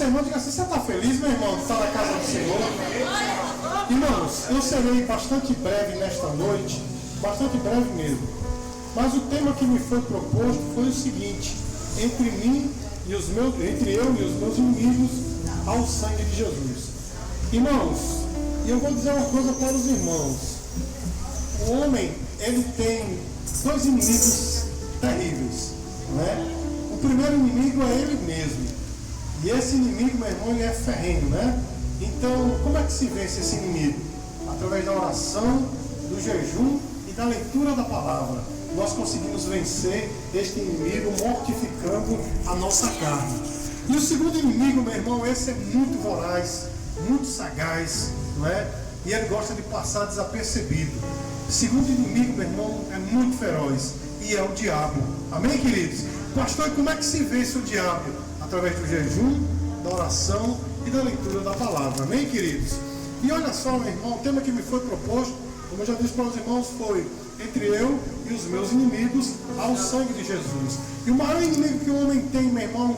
seu irmão, diga assim: você está feliz, meu irmão, de estar na casa do Senhor? Irmãos, eu serei bastante breve nesta noite, bastante breve mesmo. Mas o tema que me foi proposto foi o seguinte: entre eu e os meus inimigos, ao sangue de Jesus. Irmãos, e eu vou dizer uma coisa para os irmãos: o homem, ele tem dois inimigos terríveis, né? O primeiro inimigo é ele mesmo. E esse inimigo, meu irmão, ele é ferrenho, né? Então, como é que se vence esse inimigo? Através da oração, do jejum e da leitura da palavra. Nós conseguimos vencer este inimigo mortificando a nossa carne. E o segundo inimigo, meu irmão, esse é muito voraz, muito sagaz, não é? E ele gosta de passar desapercebido. O segundo inimigo, meu irmão, é muito feroz, e é o diabo. Amém, queridos? Pastor, e como é que se vence o diabo? Através do jejum, da oração e da leitura da palavra. Amém, queridos? E olha só, meu irmão, o tema que me foi proposto, como eu já disse para os irmãos, foi entre eu e os meus inimigos, ao sangue de Jesus. E o maior inimigo que o homem tem, meu irmão,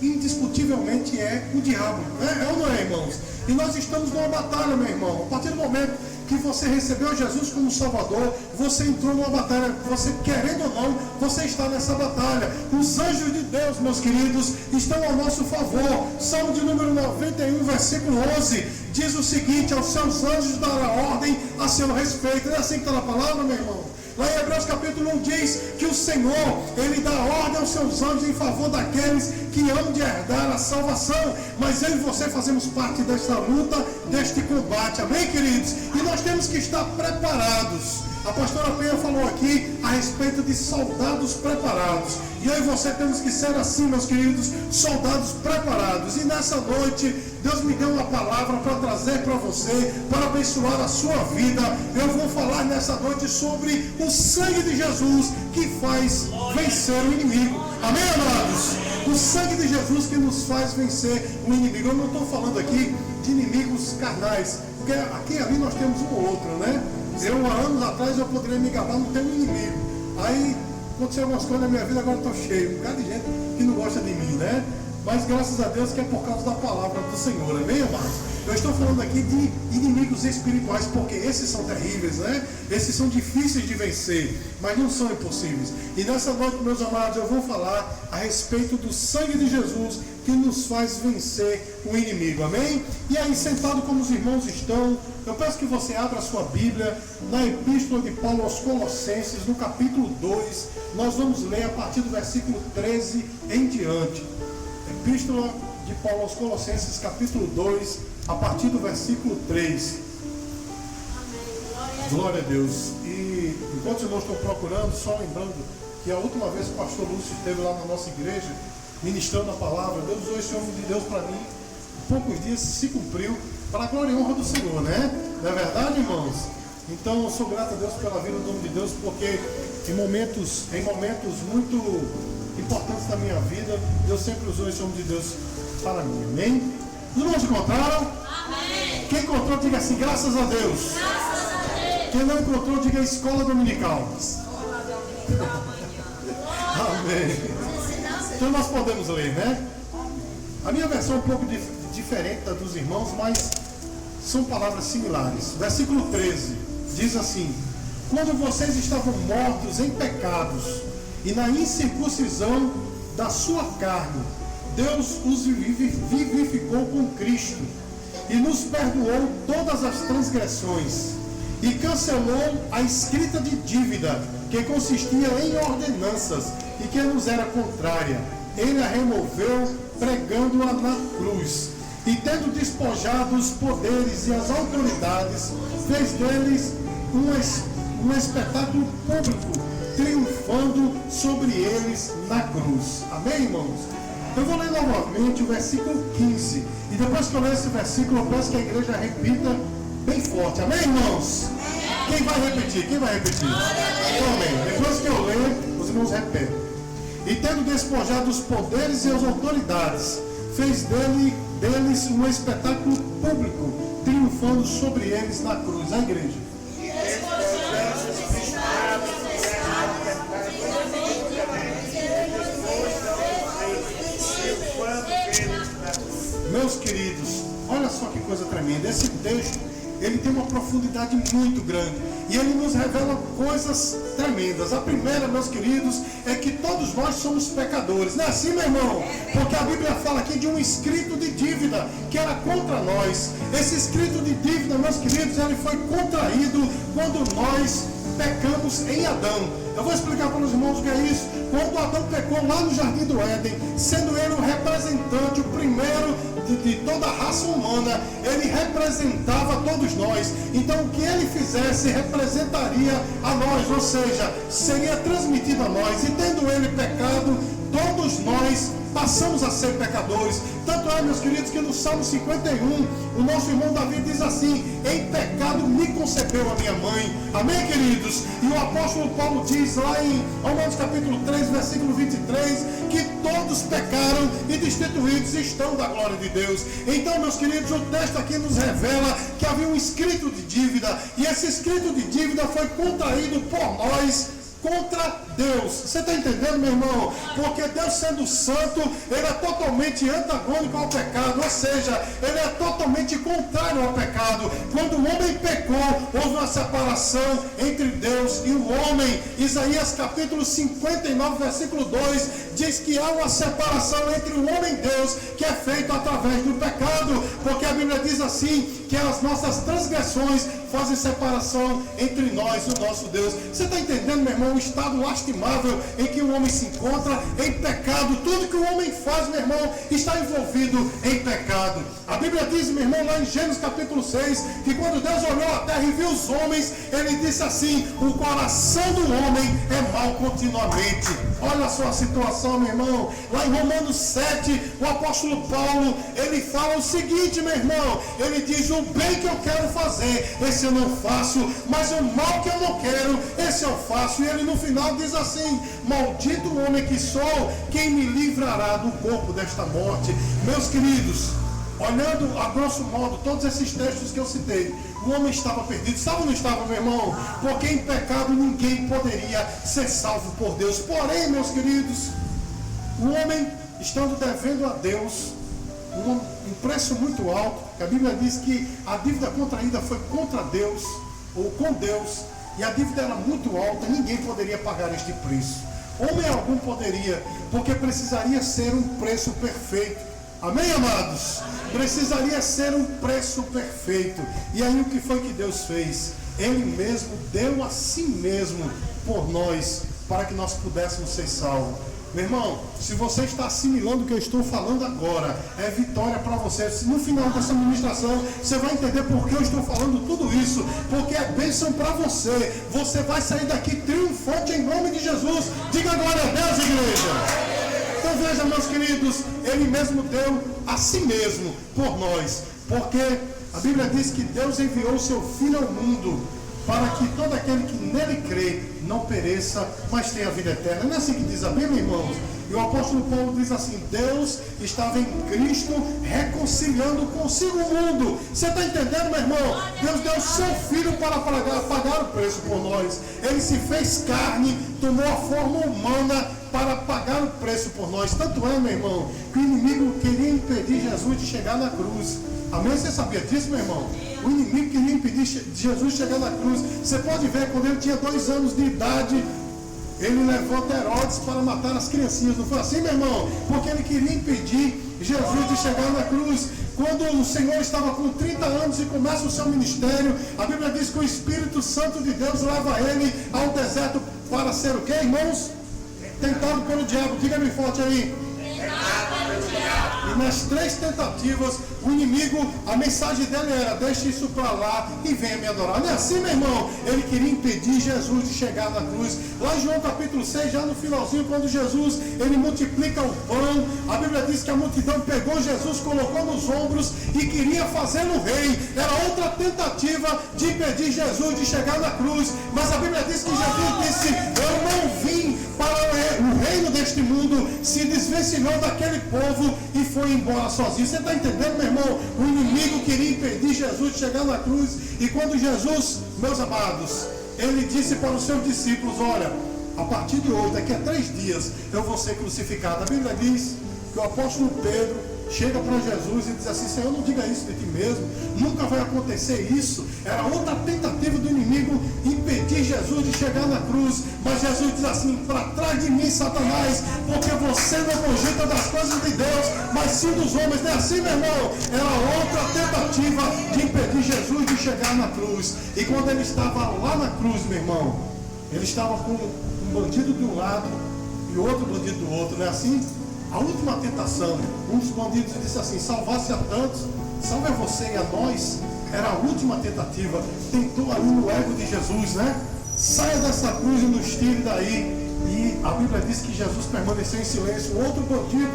indiscutivelmente é o diabo. É ou não é, irmãos? E nós estamos numa batalha, meu irmão. A partir do momento que você recebeu Jesus como Salvador, você entrou numa batalha. Você querendo ou não, você está nessa batalha. Os anjos de Deus, meus queridos, estão ao nosso favor. Salmo de número 91, versículo 11, diz o seguinte: aos seus anjos dará ordem a seu respeito. Não é assim que está na palavra, meu irmão? Lá em Hebreus capítulo 1 diz que o Senhor, Ele dá ordem aos seus anjos em favor daqueles que hão de herdar a salvação. Mas eu e você fazemos parte desta luta, deste combate. Amém, queridos? E nós temos que estar preparados. A pastora Penha falou aqui a respeito de soldados preparados. E eu e você temos que ser assim, meus queridos, soldados preparados. E nessa noite, Deus me deu uma palavra para trazer para você, para abençoar a sua vida. Eu vou falar nessa noite sobre o sangue de Jesus que faz vencer o inimigo. Amém, amados? O sangue de Jesus que nos faz vencer o inimigo. Eu não estou falando aqui de inimigos carnais, porque aqui e ali nós temos um ou outro, né? Eu, há anos atrás, eu poderia me gabar, não tenho inimigo. Aí, aconteceu algumas coisas na minha vida, agora eu estou cheio. Um bocado de gente que não gosta de mim, né? Mas graças a Deus que é por causa da palavra do Senhor, amém, amados? Eu estou falando aqui de inimigos espirituais, porque esses são terríveis, né? Esses são difíceis de vencer, mas não são impossíveis. E nessa noite, meus amados, eu vou falar a respeito do sangue de Jesus que nos faz vencer o inimigo, amém? E aí, sentado como os irmãos estão, eu peço que você abra a sua Bíblia na Epístola de Paulo aos Colossenses, no capítulo 2, nós vamos ler a partir do versículo 13 em diante. Epístola de Paulo aos Colossenses, capítulo 2, a partir do versículo 3. Glória a Deus. E enquanto os irmãos estão procurando, só lembrando que a última vez que o pastor Lúcio esteve lá na nossa igreja, ministrando a palavra, Deus usou esse homem de Deus para mim. Em poucos dias se cumpriu, para a glória e honra do Senhor, né? Não é verdade, irmãos? Então eu sou grato a Deus pela vida do nome de Deus, porque em momentos muito importantes da minha vida, Deus sempre usou esse homem de Deus para mim, amém? Os irmãos encontraram? Amém. Quem encontrou, diga assim: graças a Deus. Graças a Deus. Quem não encontrou, diga escola dominical. Escola dominical. Amém. Então nós podemos ler, né? A minha versão é um pouco diferente da dos irmãos, mas são palavras similares. Versículo 13 diz assim: quando vocês estavam mortos em pecados e na incircuncisão da sua carne, Deus os vivificou com Cristo e nos perdoou todas as transgressões e cancelou a escrita de dívida que consistia em ordenanças e que nos era contrária. Ele a removeu, pregando-a na cruz, e tendo despojado os poderes e as autoridades, fez deles um espetáculo público, triunfando sobre eles na cruz. Amém, irmãos? Eu vou ler novamente o versículo 15. E depois que eu ler esse versículo, eu peço que a igreja repita bem forte. Amém, irmãos? Quem vai repetir? Quem vai repetir? Amém. Depois que eu ler, os irmãos repetem. E tendo despojado os poderes e as autoridades, fez deles um espetáculo público, triunfando sobre eles na cruz. A igreja. Meus queridos, olha só que coisa tremenda. Esse texto, ele tem uma profundidade muito grande. E ele nos revela coisas tremendas. A primeira, meus queridos, é que todos nós somos pecadores. Não é assim, meu irmão? Porque a Bíblia fala aqui de um escrito de dívida que era contra nós. Esse escrito de dívida, meus queridos, ele foi contraído quando nós pecamos em Adão. Eu vou explicar para os irmãos o que é isso. Quando Adão pecou lá no Jardim do Éden, sendo ele o representante, o primeiro de toda a raça humana, ele representava todos nós. Então o que ele fizesse representaria a nós, ou seja, seria transmitido a nós. E tendo ele pecado, todos nós passamos a ser pecadores. Tanto é, meus queridos, que no Salmo 51, o nosso irmão Davi diz assim: em pecado me concebeu a minha mãe. Amém, queridos? E o apóstolo Paulo diz lá em Romanos capítulo 3, versículo 23, que todos pecaram e destituídos estão da glória de Deus. Então, meus queridos, o texto aqui nos revela que havia um escrito de dívida, e esse escrito de dívida foi contraído por nós contra Deus. Você está entendendo, meu irmão? Porque Deus, sendo santo, ele é totalmente antagônico ao pecado, ou seja, ele é totalmente contrário ao pecado. Quando o homem pecou, houve uma separação entre Deus e o homem. Isaías capítulo 59, versículo 2, diz que há uma separação entre o homem e Deus, que é feito através do pecado, porque a Bíblia diz assim, que as nossas transgressões fazem separação entre nós e o nosso Deus. Você está entendendo, meu irmão, o estado lastimável em que o homem se encontra em pecado? Tudo que o homem faz, meu irmão, está envolvido em pecado. A Bíblia diz, meu irmão, lá em Gênesis capítulo 6, que quando Deus olhou a terra e viu os homens, ele disse assim: o coração do homem é mau continuamente. Olha só a situação, meu irmão. Lá em Romanos 7, o apóstolo Paulo, ele fala o seguinte, meu irmão, ele diz: o bem que eu quero fazer, esse eu não faço, mas o mal que eu não quero, esse eu faço. E ele no final diz assim: maldito o homem que sou, quem me livrará do corpo desta morte? Meus queridos, olhando a grosso modo todos esses textos que eu citei, o homem estava perdido. Estava ou não estava, meu irmão? Porque em pecado ninguém poderia ser salvo por Deus. Porém, meus queridos, o homem, estando devendo a Deus um preço muito alto, que a Bíblia diz que a dívida contraída foi contra Deus, ou com Deus, e a dívida era muito alta, ninguém poderia pagar este preço. Homem algum poderia, porque precisaria ser um preço perfeito. Amém, amados? Precisaria ser um preço perfeito. E aí o que foi que Deus fez? Ele mesmo deu a si mesmo por nós, para que nós pudéssemos ser salvos. Meu irmão, se você está assimilando o que eu estou falando agora, é vitória para você. No final dessa ministração, você vai entender por que eu estou falando tudo isso, porque é bênção para você. Você vai sair daqui triunfante em nome de Jesus. Diga glória a Deus, igreja. Então veja, meus queridos, ele mesmo deu a si mesmo por nós, porque a Bíblia diz que Deus enviou o seu Filho ao mundo para que todo aquele que nele crê não pereça, mas tenha vida eterna. Não é assim que diz a Bíblia, irmãos? E o apóstolo Paulo diz assim: Deus estava em Cristo reconciliando consigo o mundo. Você está entendendo, meu irmão? Deus deu o seu Filho para pagar o preço por nós. Ele se fez carne, tomou a forma humana para pagar o preço por nós. Tanto é, meu irmão, que o inimigo queria impedir Jesus de chegar na cruz. Amém? Você sabia disso, meu irmão? O inimigo queria impedir Jesus de chegar na cruz. Você pode ver, quando ele tinha 2 anos de idade, ele levou até Herodes para matar as criancinhas. Não foi assim, meu irmão? Porque ele queria impedir Jesus de chegar na cruz. Quando o Senhor estava com 30 anos e começa o seu ministério, a Bíblia diz que o Espírito Santo de Deus leva ele ao deserto para ser o quê, irmãos? Tentado pelo diabo. Diga-me forte aí. E nas 3 tentativas, o inimigo, a mensagem dele era: deixe isso para lá e venha me adorar. Não é assim, meu irmão? Ele queria impedir Jesus de chegar na cruz. Lá em João capítulo 6, já no finalzinho, quando Jesus, ele multiplica o pão, a Bíblia diz que a multidão pegou Jesus, colocou nos ombros e queria fazê-lo rei. Era outra tentativa de impedir Jesus de chegar na cruz. Mas a Bíblia diz que Jesus disse: eu não vim para o reino deste mundo, se desvencilhou daquele povo e foi embora sozinho. Você está entendendo, meu irmão? O inimigo queria impedir Jesus de chegar na cruz. E quando Jesus, meus amados, ele disse para os seus discípulos: olha, a partir de hoje, daqui a 3 dias, eu vou ser crucificado. A Bíblia diz que o apóstolo Pedro, chega para Jesus e diz assim: Senhor, não diga isso de ti mesmo, nunca vai acontecer isso. Era outra tentativa do inimigo impedir Jesus de chegar na cruz. Mas Jesus diz assim: para trás de mim, Satanás, porque você não cogita das coisas de Deus, mas sim dos homens. Não é assim, meu irmão? Era outra tentativa de impedir Jesus de chegar na cruz. E quando ele estava lá na cruz, meu irmão, ele estava com um bandido de um lado e outro bandido do outro, não é assim? A última tentação, um dos bandidos disse assim: salvasse a tantos, salve a você e a nós. Era a última tentativa, tentou ali no ego de Jesus, né? Saia dessa cruz e nos tire daí. E a Bíblia diz que Jesus permaneceu em silêncio. Outro bandido,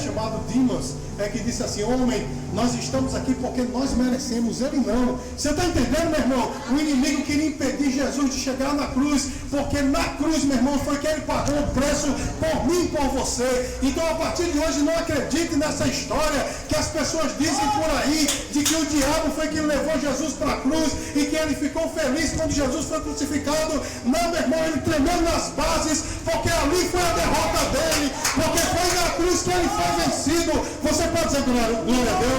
chamado Dimas, que disse assim: homem, nós estamos aqui porque nós merecemos, ele não. Você está entendendo, meu irmão? O inimigo queria impedir Jesus de chegar na cruz, porque na cruz, meu irmão, foi que ele pagou o preço por mim e por você. Então, a partir de hoje, não acredite nessa história que as pessoas dizem por aí, de que o diabo foi quem levou Jesus para a cruz e que ele ficou feliz quando Jesus foi crucificado. Não, meu irmão, ele tremeu nas bases, porque ali foi a derrota dele, porque foi na cruz que ele foi vencido. Você pode dizer glória a Deus?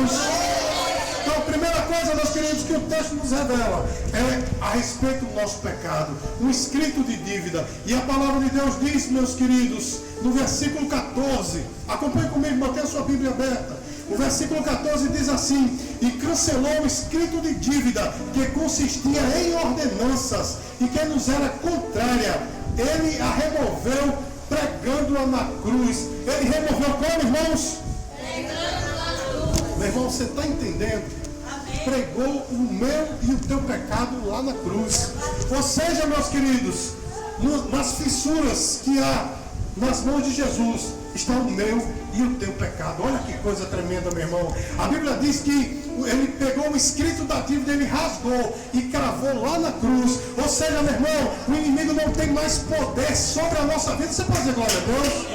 Então, a primeira coisa, meus queridos, que o texto nos revela é a respeito do nosso pecado, um escrito de dívida. E a palavra de Deus diz, meus queridos, no versículo 14, acompanhe comigo, mantenha sua Bíblia aberta. O versículo 14 diz assim: e cancelou o escrito de dívida que consistia em ordenanças e que nos era contrária. Ele a removeu pregando-a na cruz. Ele removeu como, irmãos? Meu irmão, você está entendendo? Amém. Pregou o meu e o teu pecado lá na cruz. Ou seja, meus queridos, nas fissuras que há nas mãos de Jesus está o meu e o teu pecado. Olha que coisa tremenda, meu irmão. A Bíblia diz que ele pegou o escrito da dívida, ele rasgou e cravou lá na cruz. Ou seja, meu irmão, o inimigo não tem mais poder sobre a nossa vida. Você pode dizer glória a Deus?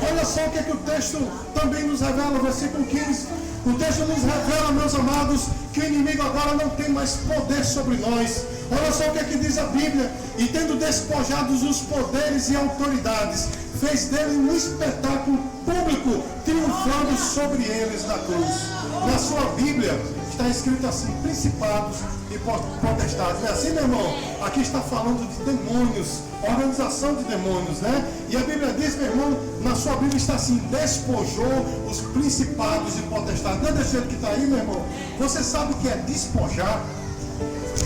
Olha só o que o texto também nos revela, versículo 15. O texto nos revela, meus amados, que o inimigo agora não tem mais poder sobre nós. Olha só o que diz a Bíblia: e tendo despojados os poderes e autoridades, fez dele um espetáculo público, triunfando sobre eles na cruz. Na sua Bíblia está escrito assim: principados e potestades. Não é assim, meu irmão? Aqui está falando de demônios, organização de demônios, né? E a Bíblia diz, meu irmão, na sua Bíblia está assim: despojou os principados e potestades. Não é desse jeito que está aí, meu irmão? Você sabe o que é despojar?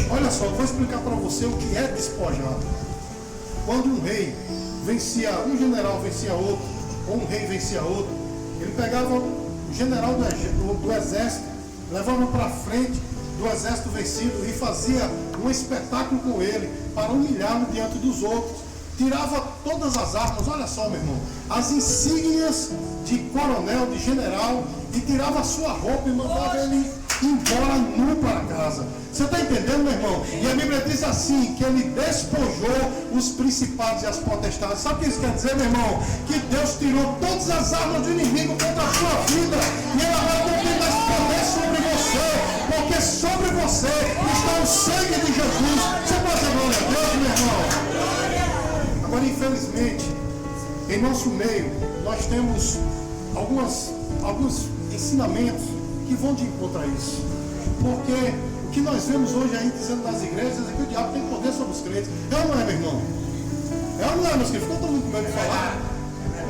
Olha só, eu vou explicar para você o que é despojar. Quando um rei vencia, um general vencia outro, ou um rei vencia outro, ele pegava o general do exército, levava para frente do exército vencido e fazia um espetáculo com ele para humilhá-lo diante dos outros. Tirava todas as armas, olha só, meu irmão, as insígnias de coronel, de general, e tirava a sua roupa e mandava ele embora nu para casa. Você está entendendo, meu irmão? E a Bíblia diz assim, que ele despojou os principados e as potestades. Sabe o que isso quer dizer, meu irmão? Que Deus tirou todas as armas do inimigo contra a sua vida, e ele agora não tem mais poder sobre você, porque sobre você está o sangue de Jesus. Você pode dizer glória a Deus, meu irmão? Agora, infelizmente, em nosso meio, nós temos alguns ensinamentos que vão de encontro a isso. Porque o que nós vemos hoje aí dizendo nas igrejas é que o diabo tem poder sobre os crentes. É ou não é, meu irmão? É ou não é, meus queridos? Ficou todo mundo com medo de falar?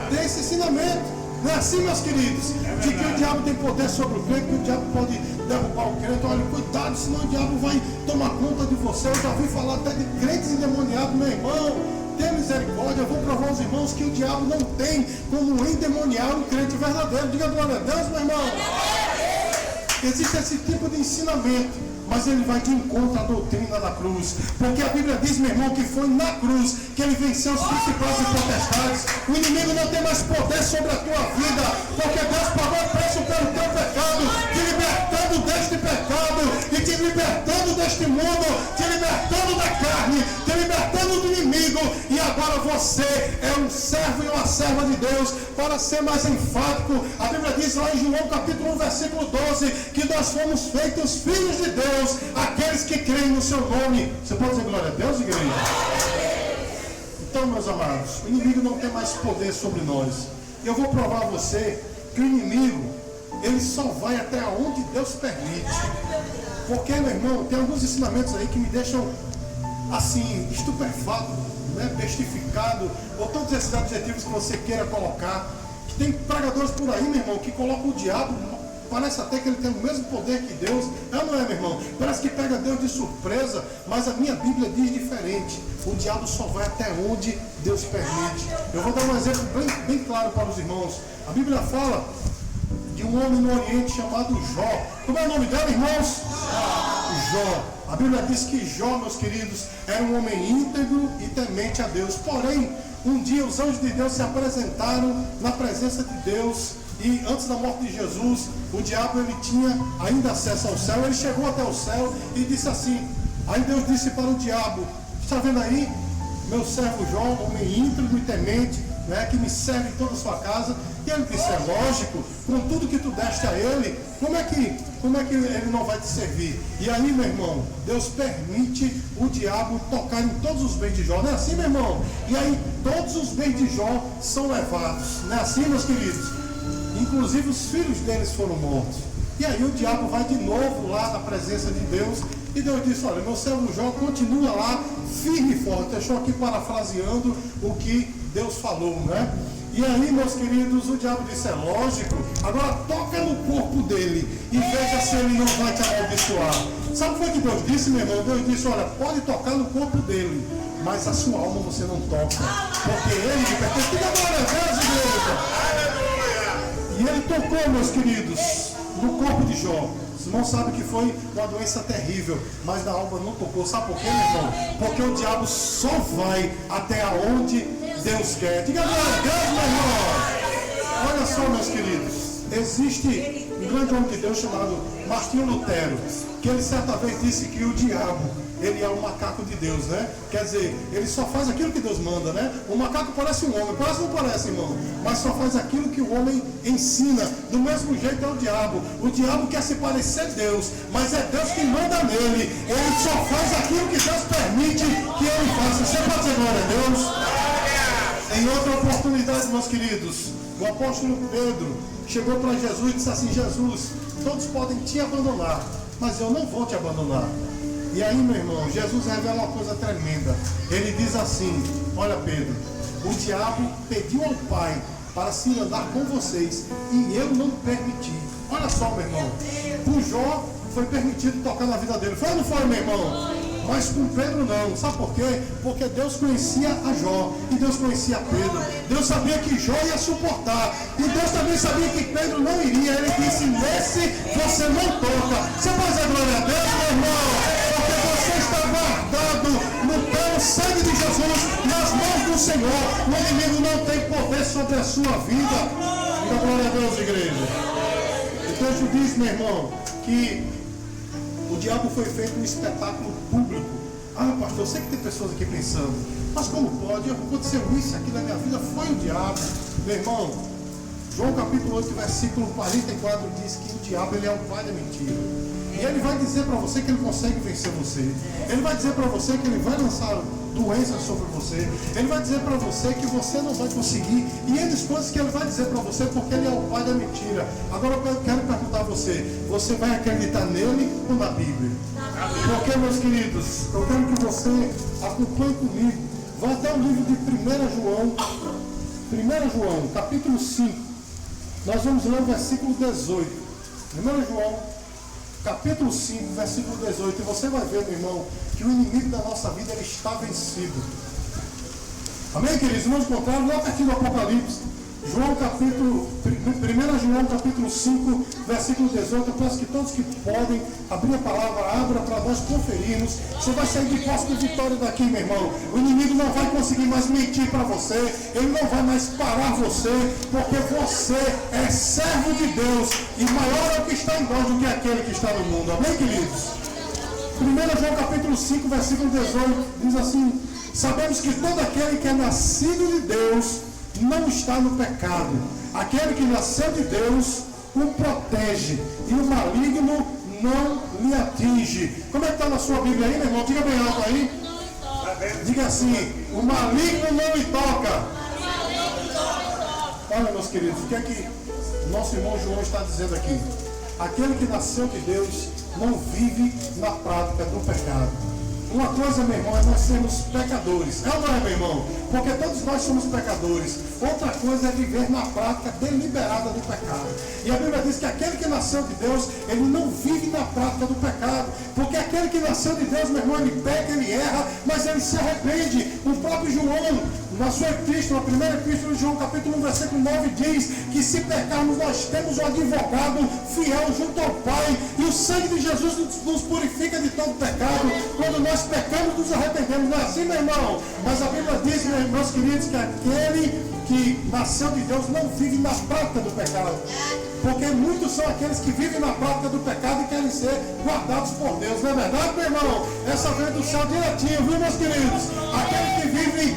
Tem esse ensinamento. Não é assim, meus queridos? De que o diabo tem poder sobre o crente, que o diabo pode derrubar o crente. Olha, cuidado, senão o diabo vai tomar conta de você. Eu já ouvi falar até de crentes endemoniados, meu irmão. Tenha misericórdia, eu vou provar aos irmãos que o diabo não tem como endemoniar um crente verdadeiro. Diga glória a Deus, meu irmão. Existe esse tipo de ensinamento, mas ele vai de encontro à doutrina da cruz. Porque a Bíblia diz, meu irmão, que foi na cruz que ele venceu os principados e potestades. O inimigo não tem mais poder sobre a tua vida, porque Deus pagou o preço pelo teu pecado, te libertando deste pecado, e te libertando deste mundo, te libertando da carne, te libertando do inimigo. E agora você é um servo e uma serva de Deus. Para ser mais enfático, a Bíblia diz lá em João capítulo 1, versículo 12, que nós fomos feitos filhos de Deus, aqueles que creem no seu nome. Você pode dizer glória a Deus, igreja? Então, meus amados, o inimigo não tem mais poder sobre nós. E eu vou provar a você que o inimigo, ele só vai até onde Deus permite. Porque, meu irmão, tem alguns ensinamentos aí que me deixam assim, estupefato, né? Bestificado, ou todos esses adjetivos que você queira colocar. Que tem pregadores por aí, meu irmão, que colocam o diabo, parece até que ele tem o mesmo poder que Deus. Não é, meu irmão? Parece que pega Deus de surpresa, mas a minha Bíblia diz diferente. O diabo só vai até onde Deus permite. Eu vou dar um exemplo bem claro para os irmãos. A Bíblia fala de um homem no Oriente chamado Jó. Como é o nome dele, irmãos? Jó. A Bíblia diz que Jó, meus queridos, era um homem íntegro e temente a Deus. Porém, um dia os anjos de Deus se apresentaram na presença de Deus. E antes da morte de Jesus, o diabo ele tinha ainda acesso ao céu. Ele chegou até o céu e disse assim. Aí Deus disse para o diabo: está vendo aí, meu servo Jó, homem íntegro e temente, né, que me serve em toda a sua casa. E ele disse: é lógico, com tudo que tu deste a ele, como é que ele não vai te servir? E aí, meu irmão, Deus permite o diabo tocar em todos os bens de Jó. Não é assim, meu irmão? E aí todos os bens de Jó são levados. Não é assim, meus queridos? Inclusive os filhos deles foram mortos. E aí o diabo vai de novo lá na presença de Deus. E Deus disse: olha, meu servo Jó continua lá firme e forte. Eu estou aqui parafraseando o que Deus falou, né? E aí, meus queridos, o diabo disse: é lógico, agora toca no corpo dele e veja se ele não vai te amaldiçoar. Sabe o que foi que Deus disse, meu irmão? Deus disse: olha, pode tocar no corpo dele, mas a sua alma você não toca, porque ele te pertence. Diga glória a Deus, igreja. E ele tocou, meus queridos, no corpo de Jó. Os irmãos sabem que foi uma doença terrível, mas na alma não tocou. Sabe por quê, meu irmão? Porque o diabo só vai até onde Deus quer. Diga glória a Deus, meu irmão. Olha só, meus queridos, existe um grande homem de Deus chamado Martinho Lutero, que ele certa vez disse que o diabo, ele é um macaco de Deus, né? Quer dizer, ele só faz aquilo que Deus manda, né? O macaco parece um homem, parece ou não parece, irmão? Mas só faz aquilo que o homem ensina. Do mesmo jeito é o diabo. O diabo quer se parecer a Deus, mas é Deus que manda nele. Ele só faz aquilo que Deus permite que ele faça. Você pode dizer glória a Deus? Em outra oportunidade, meus queridos, o apóstolo Pedro chegou para Jesus e disse assim: Jesus, todos podem te abandonar, mas eu não vou te abandonar. E aí, meu irmão, Jesus revela uma coisa tremenda. Ele diz assim: olha, Pedro, o diabo pediu ao Pai para se andar com vocês e eu não permiti. Olha só, meu irmão, o Jó foi permitido tocar na vida dele. Foi ou não foi, meu irmão? Mas com Pedro não. Sabe por quê? Porque Deus conhecia a Jó e Deus conhecia Pedro. Deus sabia que Jó ia suportar. E Deus também sabia que Pedro não iria. Ele disse: nesse você não toca. Você pode dizer glória a Deus, meu irmão? Porque você está guardado no pelo sangue de Jesus, nas mãos do Senhor. O inimigo não tem poder sobre a sua vida. Diga glória a Deus, igreja. O texto diz, meu irmão, que o diabo foi feito um espetáculo público. Ah, pastor, eu sei que tem pessoas aqui pensando: mas como pode? Aconteceu isso aqui na minha vida, foi o diabo. Meu irmão, João capítulo 8, versículo 44 diz que o diabo ele é o pai da mentira. E ele vai dizer para você que ele consegue vencer você. Ele vai dizer para você que ele vai lançar doenças sobre você. Ele vai dizer para você que você não vai conseguir. E eles coisas que ele vai dizer para você porque ele é o pai da mentira. Agora eu quero perguntar a você: você vai acreditar nele ou na Bíblia? Porque, meus queridos, eu quero que você acompanhe comigo. Vá até o livro de 1 João, capítulo 5. Nós vamos ler o versículo 18. 1 João, capítulo 5, versículo 18. E você vai ver, meu irmão, que o inimigo da nossa vida ele está vencido. Amém, queridos? Vamos encontrar lá pertinho do Apocalipse. 1 João capítulo 5, versículo 18. Eu peço que todos que podem abrir a palavra, abra para nós conferirmos. Você vai sair de posse de vitória daqui, meu irmão. O inimigo não vai conseguir mais mentir para você. Ele não vai mais parar você, porque você é servo de Deus. E maior é o que está em nós do que aquele que está no mundo. Amém, queridos? 1 João capítulo 5, versículo 18, diz assim: sabemos que todo aquele que é nascido de Deus não está no pecado. Aquele que nasceu de Deus o protege e o maligno não lhe atinge. Como é que está na sua Bíblia aí, meu irmão? Diga bem alto aí. Diga assim: o maligno não lhe toca. Olha, meus queridos, o que é que o nosso irmão João está dizendo aqui? Aquele que nasceu de Deus não vive na prática do pecado. Uma coisa, meu irmão, é nós sermos pecadores. É ou não é, meu irmão? Porque todos nós somos pecadores. Outra coisa é viver na prática deliberada do pecado. E a Bíblia diz que aquele que nasceu de Deus, ele não vive na prática do pecado. Porque aquele que nasceu de Deus, meu irmão, ele peca, ele erra, mas ele se arrepende. O próprio João, na sua epístola, a primeira epístola de João, capítulo 1, versículo 9, diz que se pecarmos, nós temos um advogado fiel junto ao Pai. E o sangue de Jesus nos purifica de todo pecado. Quando nós pecamos, nos arrependemos. Não é assim, meu irmão? Mas a Bíblia diz, meus queridos, que aquele que nasceu de Deus não vive na prática do pecado. Porque muitos são aqueles que vivem na prática do pecado e querem ser guardados por Deus. Não é verdade, meu irmão? Essa vem do céu direitinho, viu, meus queridos? Aquele que vive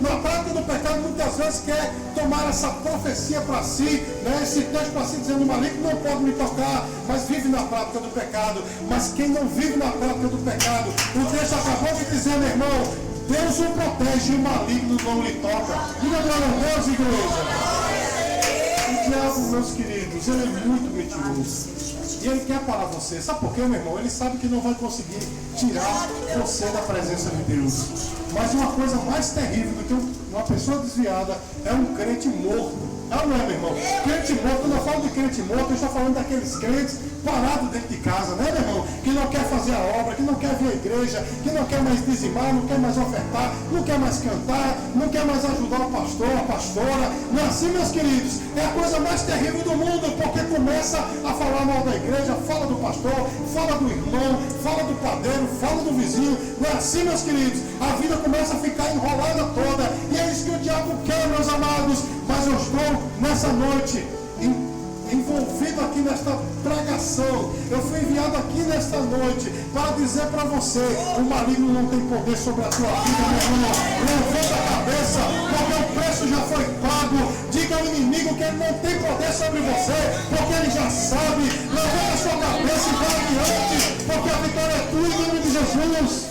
na prática do pecado muitas vezes quer tomar essa profecia para si, né? Esse texto para si, dizendo: o maligno não pode me tocar, mas vive na prática do pecado. Mas quem não vive na prática do pecado, o texto acabou de dizer, meu irmão, Deus o protege e o maligno não lhe toca. Diga glória a Deus, igreja. O diabo, meus queridos, ele é muito mentiroso. E ele quer parar você. Sabe por quê, meu irmão? Ele sabe que não vai conseguir tirar você da presença de Deus. Mas uma coisa mais terrível do que uma pessoa desviada é um crente morto. É ou não é, meu irmão? Crente morto, quando eu falo de crente morto, eu estou falando daqueles crentes parados dentro de casa, né, meu irmão? Que não quer fazer a obra, que não quer vir à igreja, que não quer mais dizimar, não quer mais ofertar, não quer mais cantar, não quer mais ajudar o pastor, a pastora. Não é assim, meus queridos? É a coisa mais terrível do mundo, porque começa a falar mal da igreja, fala do pastor, fala do irmão, fala do padeiro, fala do vizinho. Não é assim, meus queridos? A vida começa a ficar enrolada toda. E é isso que o diabo quer, meus amados. Mas eu estou nessa noite envolvido aqui nesta pregação. Eu fui enviado aqui nesta noite para dizer para você: o maligno não tem poder sobre a tua vida, meu irmão. Levanta a cabeça, porque o preço já foi pago. Diga ao inimigo que ele não tem poder sobre você, porque ele já sabe. Levanta a sua cabeça e vai adiante, porque a vitória é tua em nome de Jesus.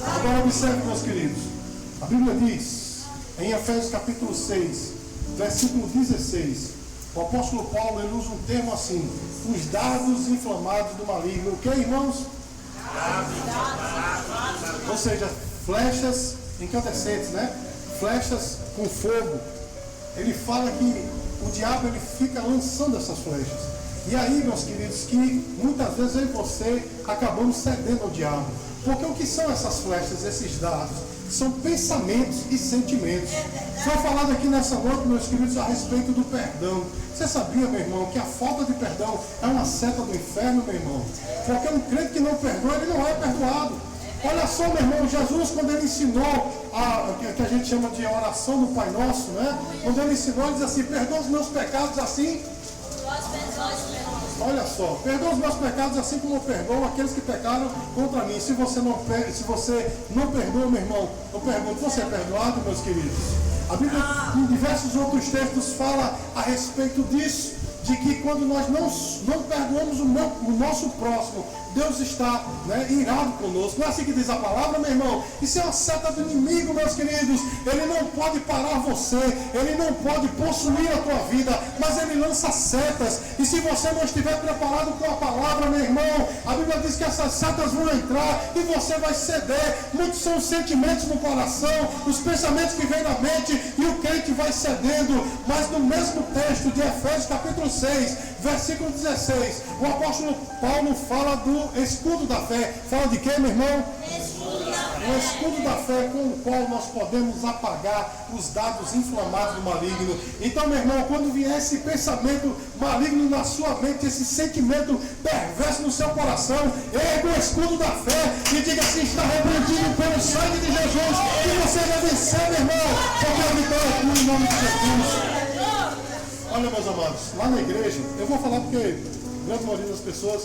Agora observe, meus queridos. A Bíblia diz em Efésios capítulo 6, versículo 16, o apóstolo Paulo, ele usa um termo assim: os dardos inflamados do maligno. O que, irmãos? Ou seja, flechas incandescentes, né? Flechas com fogo. Ele fala que o diabo, ele fica lançando essas flechas. E aí, meus queridos, que muitas vezes eu e você acabamos cedendo ao diabo. Porque o que são essas flechas, esses dardos? São pensamentos e sentimentos. Foi falado aqui nessa noite, meus queridos, a respeito do perdão. Você sabia, meu irmão, que a falta de perdão é uma seta do inferno, meu irmão? Porque um crente que não perdoa, ele não é perdoado. Olha só, meu irmão, Jesus, quando ele ensinou que a gente chama de oração do Pai Nosso, né? Quando ele ensinou, ele diz assim: perdoa os meus pecados assim. Olha só, perdoa os meus pecados assim como eu perdoo aqueles que pecaram contra mim. Se você não perdoa, meu irmão, eu pergunto: você é perdoado, meus queridos? A Bíblia, em diversos outros textos, fala a respeito disso, de que quando nós não perdoamos o nosso próximo, Deus está, né, irado conosco. Não é assim que diz a palavra, meu irmão? Isso é uma seta do inimigo, meus queridos. Ele não pode parar você, ele não pode possuir a tua vida, mas ele lança setas. E se você não estiver preparado com a palavra, meu irmão, a Bíblia diz que essas setas vão entrar e você vai ceder. Muitos são os sentimentos no coração, os pensamentos que vêm na mente, e o crente vai cedendo. Mas no mesmo texto de Efésios capítulo 6, versículo 16, o apóstolo Paulo fala do escudo da fé. Fala de quê, meu irmão? O escudo da fé, com o qual nós podemos apagar os dardos inflamados do maligno. Então, meu irmão, quando vier esse pensamento maligno na sua mente, esse sentimento perverso no seu coração, ergue o escudo da fé e diga assim: está repreendido pelo sangue de Jesus, e você vai vencer, meu irmão, porque a vitória é tua em nome de Jesus. Olha, meus amados, lá na igreja, eu vou falar porque a grande maioria das pessoas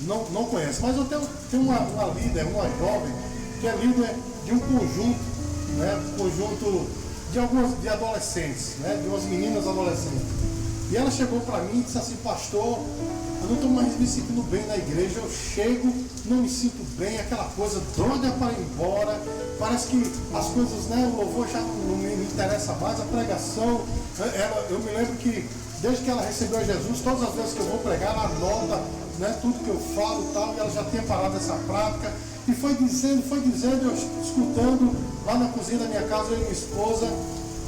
não conhece, mas eu tenho uma líder, uma jovem, que é líder de um conjunto, né, de adolescentes, né, de umas meninas adolescentes. E ela chegou para mim e disse assim: pastor, eu não estou mais me sentindo bem na igreja, eu chego, não me sinto bem, aquela coisa doida para ir embora, parece que as coisas, né, o louvor já não me interessa mais, a pregação, eu me lembro que desde que ela recebeu Jesus, todas as vezes que eu vou pregar, ela anota, né, tudo que eu falo e tal, e ela já tinha parado essa prática, e foi dizendo, eu escutando lá na cozinha da minha casa, eu e minha esposa,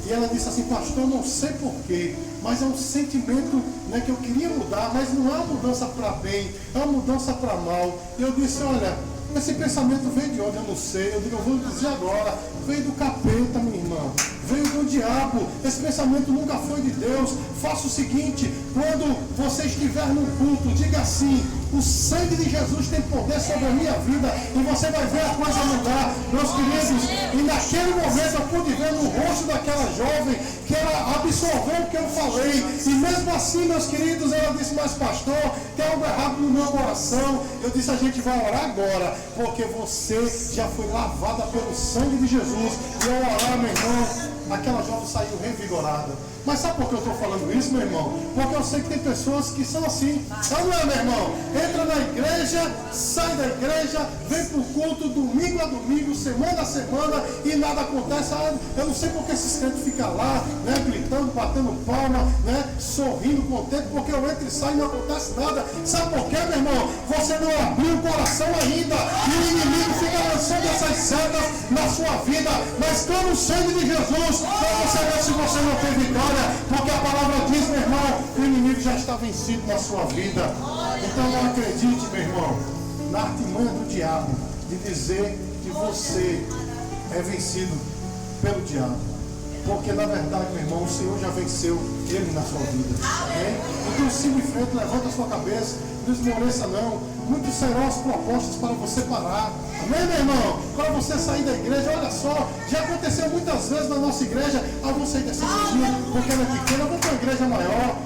e ela disse assim: pastor, não sei porquê, mas é um sentimento, né, que eu queria mudar, mas não é uma mudança para bem, é uma mudança para mal. E eu disse: olha, esse pensamento veio de onde? Eu não sei. Eu digo: eu vou dizer agora, veio do capeta, minha irmã, veio do diabo. Esse pensamento nunca foi de Deus. Faça o seguinte: quando você estiver no culto, diga assim: o sangue de Jesus tem poder sobre a minha vida, e você vai ver a coisa mudar, meus queridos. E naquele momento eu pude ver no rosto daquela jovem que ela absorveu o que eu falei, e mesmo assim, meus queridos, ela disse: mas pastor, tem algo errado no meu coração. Eu disse: a gente vai orar agora, porque você já foi lavada pelo sangue de Jesus. E ao orar, meu irmão, aquela jovem saiu revigorada. Mas sabe por que eu estou falando isso, meu irmão? Porque eu sei que tem pessoas que são assim. Não é, meu irmão? Entra na igreja, sai da igreja, vem para o culto domingo a domingo, semana a semana, e nada acontece. Eu não sei porque esses crentes ficam lá, né, gritando, batendo palma, né, sorrindo, contente, porque eu entro e saio e não acontece nada. Sabe por quê, meu irmão? Você não abriu o coração ainda, e o inimigo fica lançando essas setas na sua vida. Mas clama o sangue de Jesus, para você ver se você não tem vitória. Porque a palavra diz, meu irmão, o inimigo já está vencido na sua vida. Então não acredite, meu irmão, na artimanha do diabo de dizer que você é vencido pelo diabo. Porque na verdade, meu irmão, o Senhor já venceu ele na sua vida. Amém? Então siga em frente, levanta a sua cabeça, não esmoreça não. Muitas serão as propostas para você parar. Amém, meu irmão? Para você sair da igreja, olha só, já aconteceu muitas vezes na nossa igreja. Vou sair dessa igreja porque ela é pequena, vou para uma igreja maior,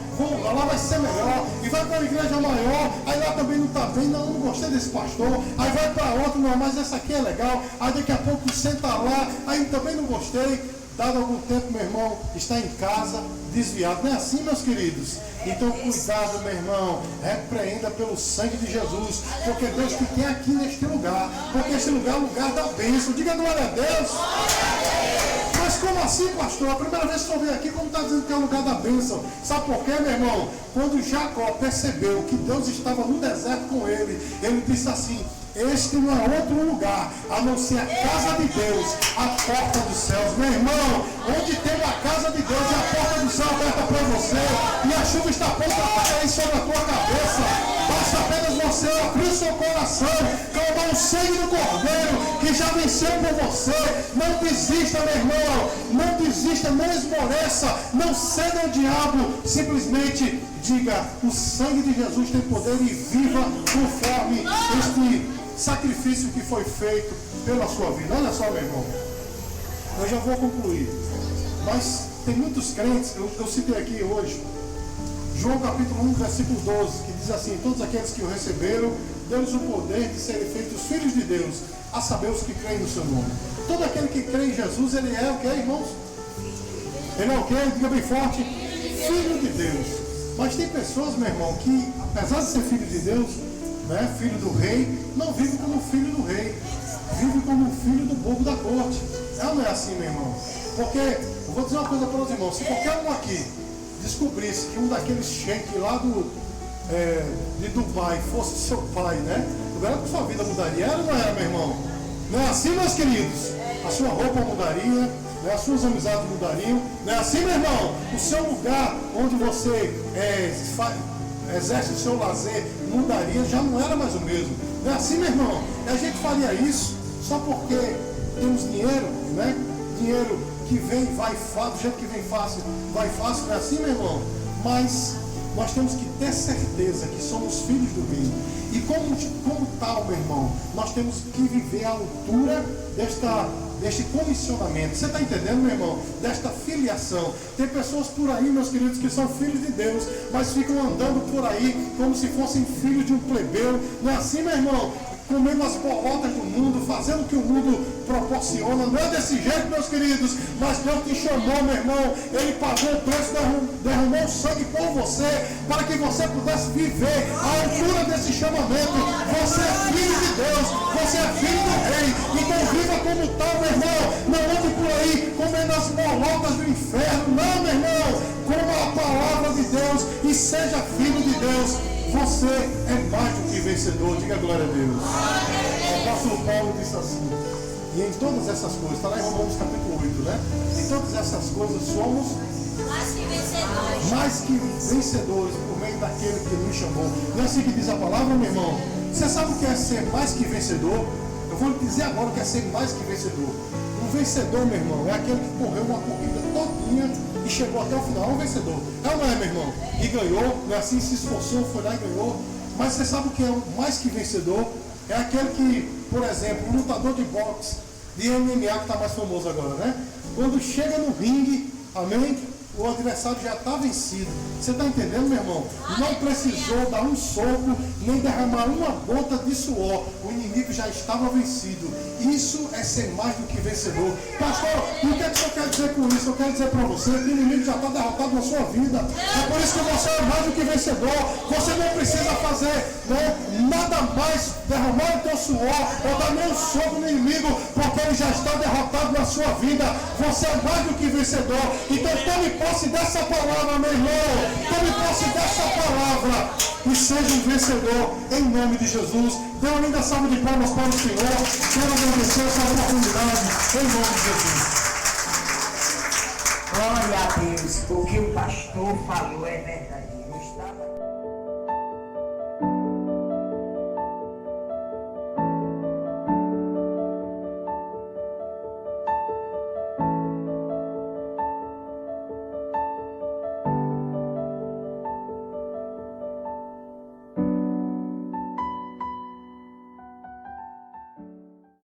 lá vai ser melhor. E vai para uma igreja maior, aí lá também não está bem, não gostei desse pastor. Aí vai para outra, não, mas essa aqui é legal. Aí daqui a pouco senta lá, aí também não gostei. Dado algum tempo, meu irmão, está em casa, desviado. Não é assim, meus queridos? Então, cuidado, meu irmão. Repreenda pelo sangue de Jesus. Porque Deus te tem aqui neste lugar. Porque esse lugar é o lugar da bênção. Diga glória a Deus. Mas como assim, pastor? A primeira vez que eu venho aqui, como está dizendo que é o lugar da bênção? Sabe por quê, meu irmão? Quando Jacó percebeu que Deus estava no deserto com ele, ele disse assim: este não é outro lugar, a não ser a casa de Deus, a porta dos céus. Meu irmão, onde tem uma casa de Deus, é a porta do céu aberta para você, e a chuva está pronta para cair sobre a tua cabeça. Basta apenas você abrir o seu coração, clamar o sangue do Cordeiro, que já venceu por você. Não desista, meu irmão, não desista, não esmoreça, não ceda ao diabo, simplesmente diga: o sangue de Jesus tem poder, e viva conforme este sacrifício que foi feito pela sua vida. Olha só, meu irmão, eu já vou concluir, mas tem muitos crentes, eu citei aqui hoje, João capítulo 1, versículo 12, que diz assim: todos aqueles que o receberam, deu-lhes o poder de serem feitos filhos de Deus, a saber, os que creem no seu nome. Todo aquele que crê em Jesus, ele é o que, irmãos? Ele é o que? Diga bem forte: filho de Deus. Mas tem pessoas, meu irmão, que apesar de ser filho de Deus, né, filho do rei, não vive como filho do rei, vive como filho do bobo da corte. Não é assim, meu irmão. Porque, eu vou dizer uma coisa para os irmãos: se qualquer um aqui descobrisse que um daqueles sheiks lá de Dubai fosse seu pai, né, era que sua vida mudaria. Era ou não era, meu irmão? Não é assim, meus queridos? A sua roupa mudaria, né, as suas amizades mudariam. Não é assim, meu irmão? O seu lugar onde você exerce o seu lazer mudaria, já não era mais o mesmo. Não é assim, meu irmão? E a gente faria isso só porque temos dinheiro, né? Dinheiro que vem, vai fácil, do jeito que vem fácil, vai fácil. Não é assim, meu irmão? Mas nós temos que ter certeza que somos filhos do reino. E como tal, meu irmão, nós temos que viver à altura deste comissionamento. Você está entendendo, meu irmão? Desta filiação. Tem pessoas por aí, meus queridos, que são filhos de Deus, mas ficam andando por aí como se fossem filhos de um plebeu. Não é assim, meu irmão? comendo as bolotas do mundo, fazendo o que o mundo proporciona. Não é desse jeito, meus queridos, mas Deus te chamou, meu irmão. Ele pagou o preço, derramou o sangue por você, para que você pudesse viver à altura desse chamamento. Você é filho de Deus, você é filho do rei. Então viva como tal, meu irmão. Não ande por aí comendo as bolotas do inferno. Não, meu irmão. Coma a palavra de Deus e seja filho de Deus. Você é mais do que vencedor. Diga glória a Deus. O apóstolo Paulo disse assim: e em todas essas coisas, está lá em Romanos capítulo 8, né? Em todas essas coisas somos mais que vencedores por meio daquele que nos chamou. Não é assim que diz a palavra, meu irmão? Você sabe o que é ser mais que vencedor? Eu vou lhe dizer agora o que é ser mais que vencedor. Um vencedor, meu irmão, é aquele que correu uma corrida todinha e chegou até o final. É um vencedor. É ou não é, meu irmão? E ganhou, não é assim? Se esforçou, foi lá e ganhou. Mas você sabe o que é um mais que vencedor? É aquele que, por exemplo, um lutador de boxe, de MMA, que está mais famoso agora, né? Quando chega no ringue, amém? O adversário já está vencido. Você está entendendo, meu irmão? Não precisou dar um soco, nem derramar uma gota de suor. O inimigo já estava vencido. Isso é ser mais do que vencedor. Pastor, o que é que eu quero dizer com isso? Eu quero dizer para você que o inimigo já está derrotado na sua vida. É por isso que você é mais do que vencedor. Você não precisa fazer nada mais, derramar o teu suor ou dar nem um soco no inimigo, porque ele já está derrotado na sua vida. Você é mais do que vencedor. Então tome posse dessa palavra, meu irmão. Tome posse dessa palavra e seja um vencedor em nome de Jesus. Dê uma linda salva de palmas para o Senhor. Quero agradecer essa oportunidade em nome de Jesus. Glória a Deus, o que o pastor falou é verdadeiro.